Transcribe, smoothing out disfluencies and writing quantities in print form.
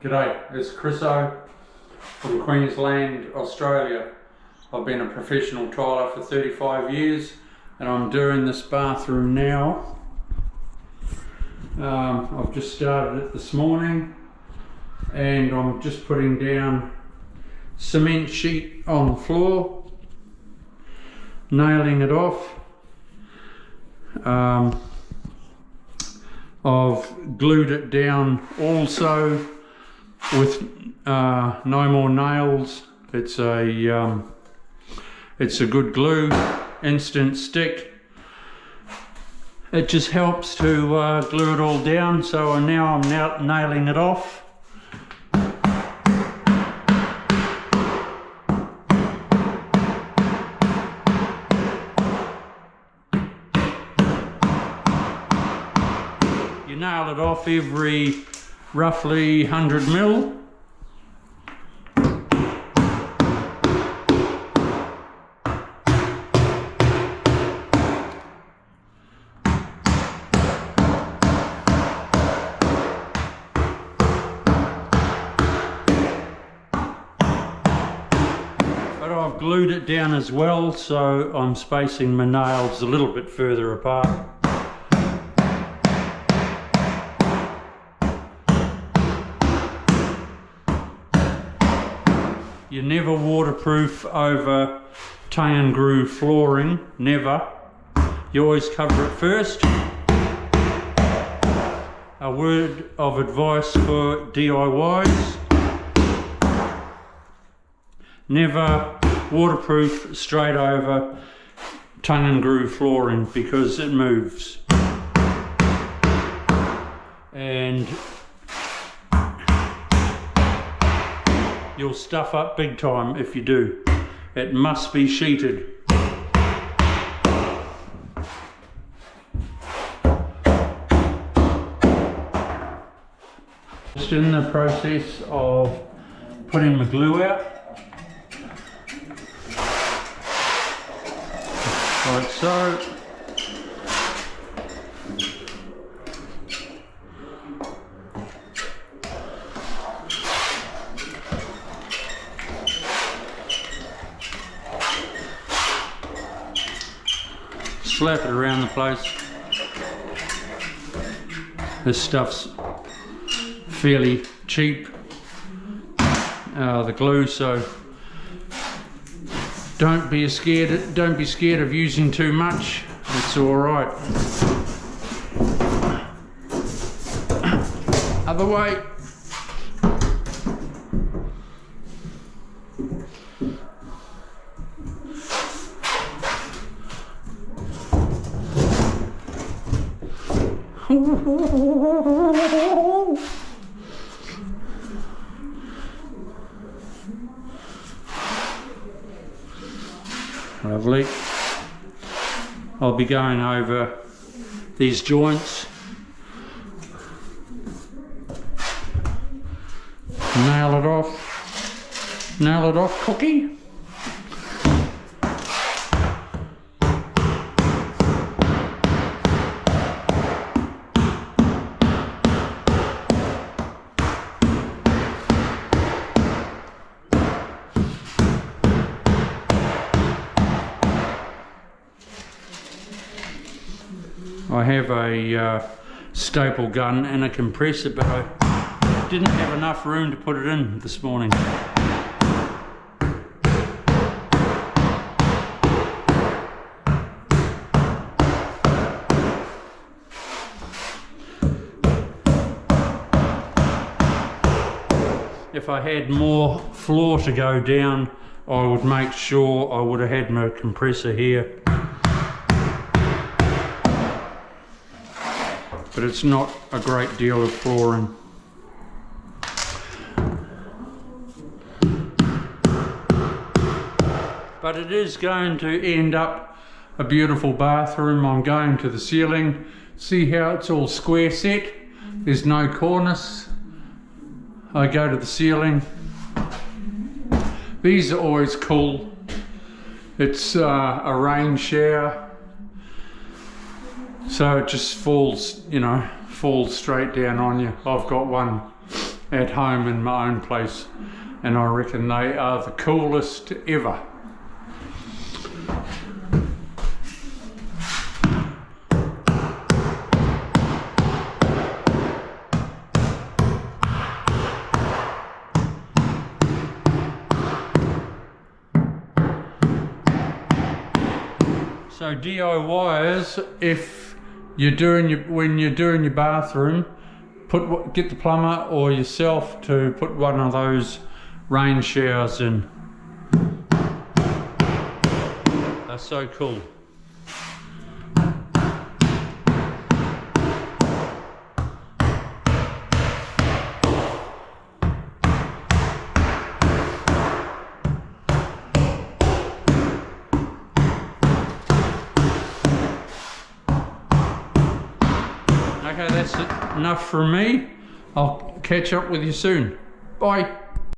G'day, it's Chriso from Queensland, Australia. I've been a professional tiler for 35 years and I'm doing this bathroom now. I've just started it this morning and I'm just putting down cement sheet on the floor, nailing it off. I've glued it down also with no more nails. It's a good glue, instant stick. It just helps to glue it all down. So now I'm nailing it off. You nail it off every roughly 100 mil. But I've glued it down as well, so I'm spacing my nails a little bit further apart. You never waterproof over tongue and groove flooring, never. You always cover it first. A word of advice for DIYs. Never waterproof straight over tongue and groove flooring because it moves. And you'll stuff up big time if you do. It must be sheeted. Just in the process of putting my glue out. Like so. Slap it around the place. This stuff's fairly cheap, the glue, so don't be scared of using too much. It's all right. Other way. Lovely. I'll be going over these joints. Nail it off, cookie. I have a staple gun and a compressor, but I didn't have enough room to put it in this morning. If I had more floor to go down, I would make sure I would have had my compressor here. But it's not a great deal of flooring. But it is going to end up a beautiful bathroom. I'm going to the ceiling. See how it's all square set? There's no cornice. I go to the ceiling. These are always cool. It's a rain shower. So it just falls, you know, falls straight down on you. I've got one at home in my own place, and I reckon they are the coolest ever. So DIYers, if you're doing when you're doing your bathroom, get the plumber or yourself to put one of those rain showers in. They're so cool. Okay, that's enough from me. I'll catch up with you soon. Bye.